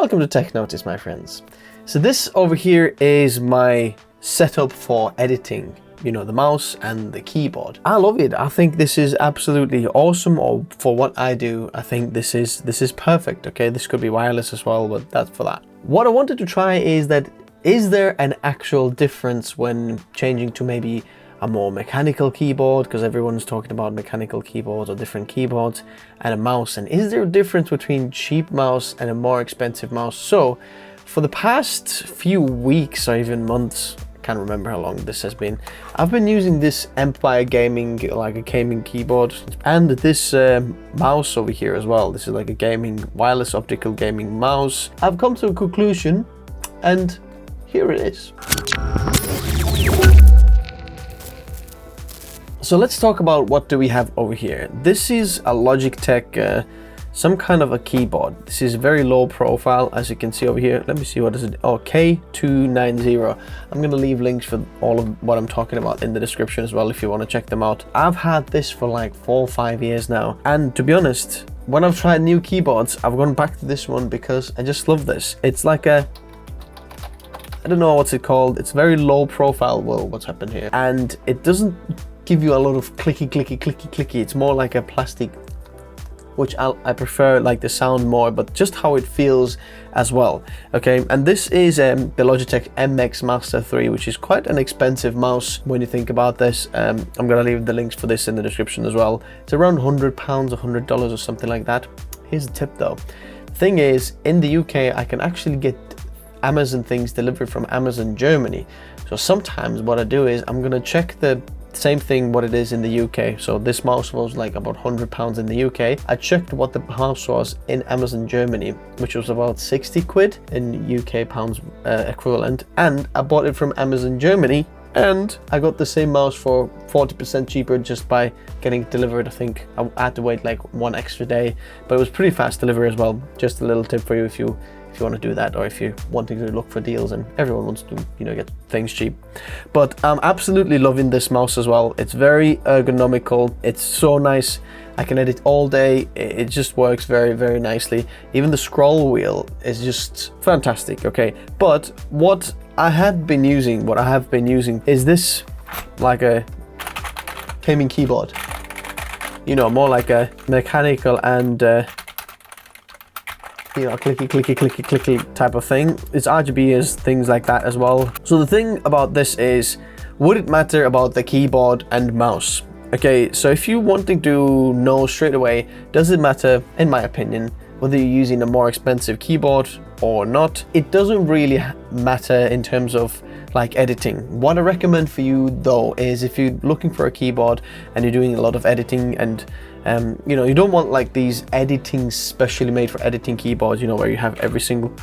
Welcome to Tech Notice, my friends. So this over here is my setup for editing, you know, the mouse and the keyboard. I love it. I think this is absolutely awesome, or for what I do, I think this is perfect. Okay, this could be wireless as well, but that's for that. What I wanted to try is that, is there an actual difference when changing to maybe a more mechanical keyboard, because everyone's talking about mechanical keyboards or different keyboards, and a mouse, and is there a difference between cheap mouse and a more expensive mouse? So for the past few weeks or even months, I can't remember how long this has been, I've been using this Empire Gaming, like a gaming keyboard, and this mouse over here as well. This is like a gaming, wireless optical gaming mouse. I've come to a conclusion, and here it is. So let's talk about what do we have over here. This is a Logitech, some kind of a keyboard. This is very low profile, as you can see over here. Let me see, what is it? Oh, K290. I'm gonna leave links for all of what I'm talking about in the description as well if you want to check them out. I've had this for like 4 or 5 years now, and to be honest, when I've tried new keyboards, I've gone back to this one because I just love this. It's like a, I don't know what's it called. It's very low profile. Whoa, what's happened here? And it doesn't give you a lot of clicky, clicky, clicky, clicky. It's more like a plastic, which I prefer, like the sound more, but just how it feels as well. Okay, and this is the Logitech MX Master 3, which is quite an expensive mouse when you think about this. I'm gonna leave the links for this in the description as well. It's around £100 or $100 or something like that. Here's the tip though. The thing is, in the UK, I can actually get Amazon things delivered from Amazon Germany. So sometimes what I do is I'm gonna check the same thing what it is in the UK. So this mouse was like about £100 in the UK. I checked what the mouse was in Amazon Germany, which was about 60 quid in UK pounds equivalent, and I bought it from Amazon Germany, and I got the same mouse for 40% cheaper just by getting it delivered. I think I had to wait like 1 extra day, but it was pretty fast delivery as well. Just a little tip for you if you want to do that, or if you're wanting to look for deals, and everyone wants to, you know, get things cheap. But I'm absolutely loving this mouse as well. It's very ergonomical. It's so nice. I can edit all day. It just works very, very nicely. Even the scroll wheel is just fantastic. Okay, but what I have been using is this, like a gaming keyboard. You know, more like a mechanical and you know, clicky, clicky, clicky, clicky type of thing. It's RGB, as things like that as well. So the thing about this is, would it matter about the keyboard and mouse? Okay, so if you're wanting to know straight away, does it matter, in my opinion, whether you're using a more expensive keyboard or not? It doesn't really matter in terms of like editing. What I recommend for you though is, if you're looking for a keyboard and you're doing a lot of editing, and you know, you don't want like these editing specially made for editing keyboards, you know, where you have every single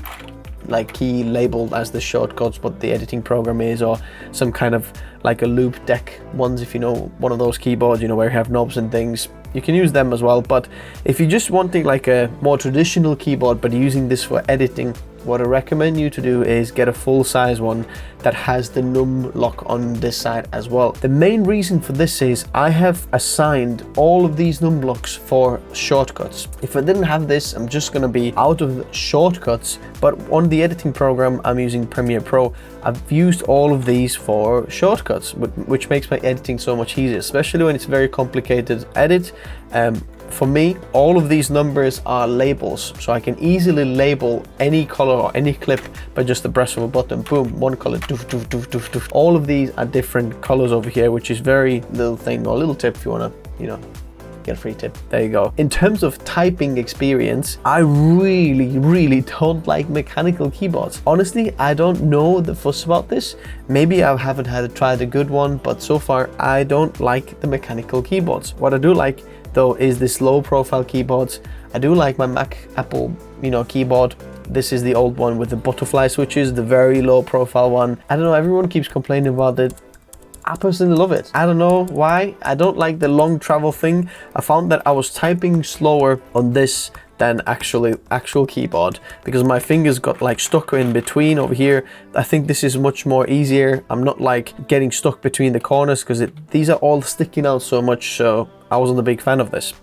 like key labeled as the shortcuts, what the editing program is, or some kind of like a loop deck ones, if you know one of those keyboards, you know, where you have knobs and things. You can use them as well. But if you're just wanting like a more traditional keyboard but using this for editing, what I recommend you to do is get a full size one that has the num lock on this side as well. The main reason for this is I have assigned all of these num blocks for shortcuts. If I didn't have this, I'm just gonna be out of shortcuts, but on the editing program I'm using Premiere Pro, I've used all of these for shortcuts, which makes my editing so much easier, especially when it's very complicated edit. For me, all of these numbers are labels, so I can easily label any color or any clip by just the press of a button. Boom, one color, doof, doof, doof, doof, doof. All of these are different colors over here, which is very little thing, or little tip if you want to, you know, get a free tip. There you go. In terms of typing experience, I really don't like mechanical keyboards. Honestly, I don't know the fuss about this. Maybe I haven't had tried a good one, but so far I don't like the mechanical keyboards. What I do like though is this low profile keyboards. I do like my Apple, you know, keyboard. This is the old one with the butterfly switches, the very low profile one. I don't know, everyone keeps complaining about it. I personally love it. I don't know why. I don't like the long travel thing. I found that I was typing slower on this than actual keyboard, because my fingers got like stuck in between over here. I think this is much more easier. I'm not like getting stuck between the corners, because these are all sticking out so much, so I wasn't a big fan of this.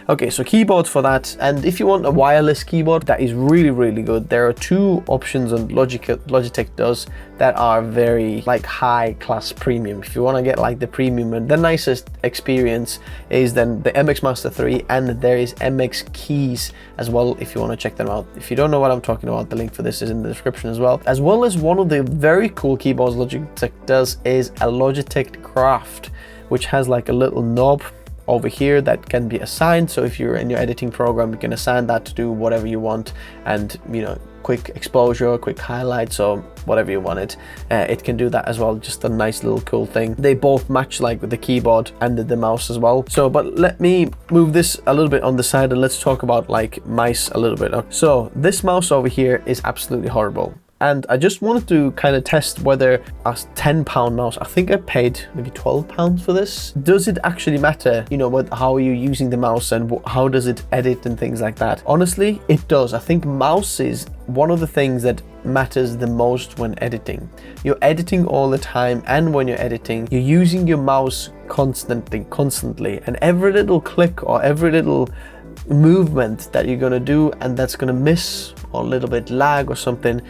Okay, so keyboards for that, and if you want a wireless keyboard that is really, really good, there are two options on Logitech does that are very like high class premium. If you want to get like the premium and the nicest experience is then the MX Master 3, and there is MX Keys as well if you want to check them out. If you don't know what I'm talking about, the link for this is in the description as well. As well as one of the very cool keyboards Logitech does is a Logitech Craft, which has like a little knob over here that can be assigned. So if you're in your editing program, you can assign that to do whatever you want, and you know, quick exposure, quick highlights, or whatever you want it. It can do that as well. Just a nice little cool thing. They both match like with the keyboard and the mouse as well. So, but let me move this a little bit on the side and let's talk about like mice a little bit. So this mouse over here is absolutely horrible. And I just wanted to kind of test whether a £10 mouse, I think I paid maybe £12 for this. Does it actually matter, you know, how are you using the mouse and how does it edit and things like that? Honestly, it does. I think mouse is one of the things that matters the most when editing. You're editing all the time, and when you're editing, you're using your mouse constantly, and every little click or every little movement that you're gonna do and that's gonna miss or a little bit lag or something,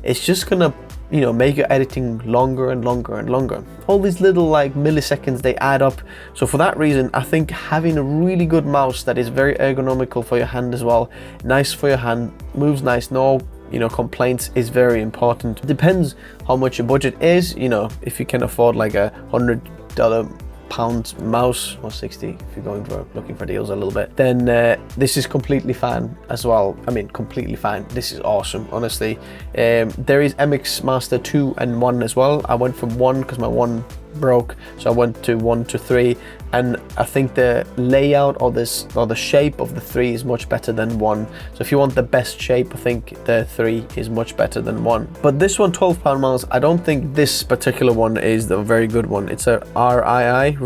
it's just gonna, you know, make your editing longer and longer and longer. All these little like milliseconds, they add up. So for that reason, I think having a really good mouse that is very ergonomical for your hand as well, nice for your hand, moves nice, no, you know, complaints, is very important. Depends how much your budget is. You know, if you can afford like a £100 mouse, or 60 if you're going for looking for deals a little bit, then this is completely fine as well. I mean, completely fine. This is awesome, honestly. There is MX Master 2 and 1 as well. I went from 1 because my 1 broke, so I went to 1 to 3, and I think the layout or the shape of the 3 is much better than 1. So if you want the best shape, I think the 3 is much better than 1. But this one, £12 mouse, I don't think this particular one is the very good one. It's a RI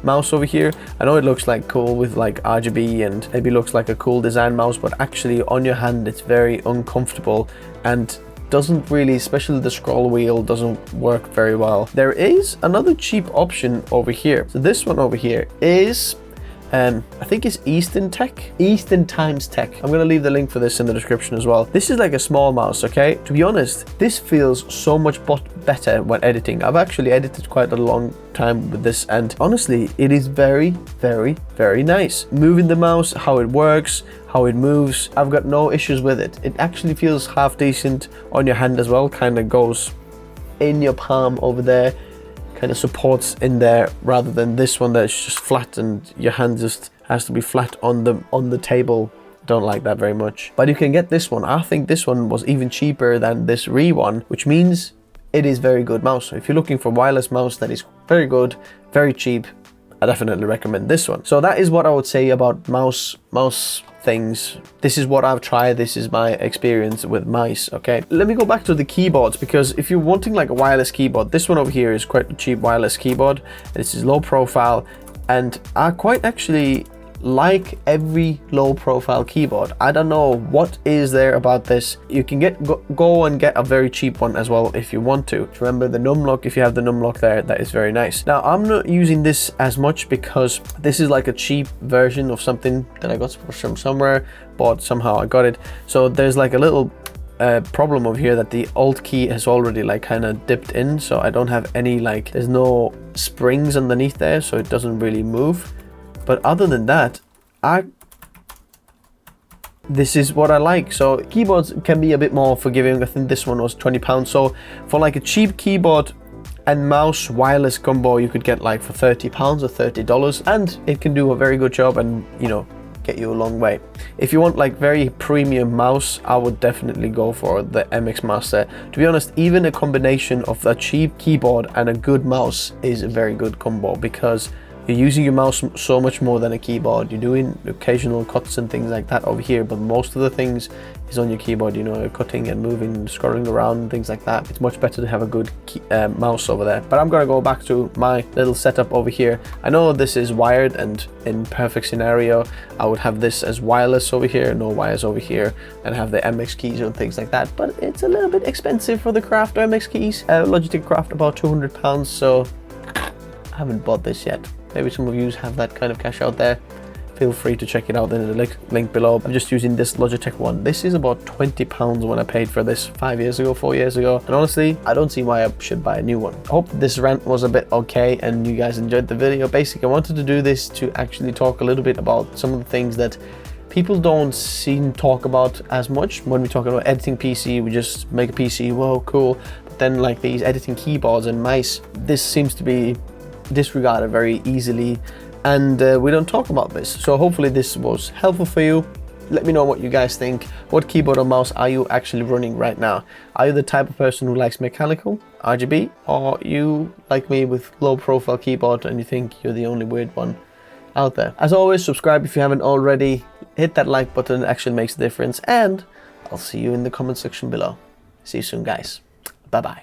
mouse over here. I know it looks like cool with like RGB and maybe looks like a cool design mouse, but actually on your hand it's very uncomfortable and doesn't really, especially the scroll wheel doesn't work very well. There is another cheap option over here. So this one over here is I think it's Eastern Times Tech. I'm gonna leave the link for this in the description as well. This is like a small mouse, okay? To be honest, this feels so much better when editing. I've actually edited quite a long time with this, and honestly, it is very, very, very nice. Moving the mouse, how it works, how it moves, I've got no issues with it. It actually feels half decent on your hand as well, kind of goes in your palm over there, kind of supports in there, rather than this one that's just flat and your hand just has to be flat on the table. Don't like that very much. But you can get this one. I think this one was even cheaper than this Re one, which means it is very good mouse. So if you're looking for wireless mouse that is very good, very cheap, I definitely recommend this one. So that is what I would say about mouse things. This is what I've tried. This is my experience with mice. Okay, let me go back to the keyboards, because if you're wanting like a wireless keyboard, this one over here is quite a cheap wireless keyboard. This is low profile, and I quite actually like every low profile keyboard. I don't know what is there about this. You can go and get a very cheap one as well if you want to. Remember the numlock, if you have the numlock there, that is very nice. Now I'm not using this as much because this is like a cheap version of something that I got from somewhere, but somehow I got it. So there's like a little problem over here that the Alt key has already like kind of dipped in, so I don't have any, like, there's no springs underneath there, so it doesn't really move. But other than that, this is what I like. So keyboards can be a bit more forgiving. I think this one was £20. So for like a cheap keyboard and mouse wireless combo, you could get like for £30 or $30, and it can do a very good job and, you know, get you a long way. If you want like very premium mouse, I would definitely go for the MX Master. To be honest, even a combination of a cheap keyboard and a good mouse is a very good combo, because you're using your mouse so much more than a keyboard. You're doing occasional cuts and things like that over here, but most of the things is on your keyboard. You know, you're cutting and moving, scrolling around and things like that. It's much better to have a good mouse over there. But I'm gonna go back to my little setup over here. I know this is wired, and in perfect scenario, I would have this as wireless over here, no wires over here, and have the MX keys and things like that. But it's a little bit expensive for the Craft MX keys. Logitech Craft about £200, so I haven't bought this yet. Maybe some of you have that kind of cash out there. Feel free to check it out in the link below. I'm just using this Logitech one. This is about £20 when I paid for this 4 years ago. And honestly, I don't see why I should buy a new one. I hope this rant was a bit okay and you guys enjoyed the video. Basically, I wanted to do this to actually talk a little bit about some of the things that people don't seem to talk about as much. When we talk about editing PC, we just make a PC, whoa, cool. But then like these editing keyboards and mice, this seems to be disregarded very easily. And we don't talk about this. So hopefully this was helpful for you. Let me know what you guys think. What keyboard or mouse are you actually running right now? Are you the type of person who likes mechanical, RGB, or you like me with low profile keyboard and you think you're the only weird one out there? As always, subscribe if you haven't already. Hit that like button, it actually makes a difference. And I'll see you in the comment section below. See you soon, guys. Bye-bye.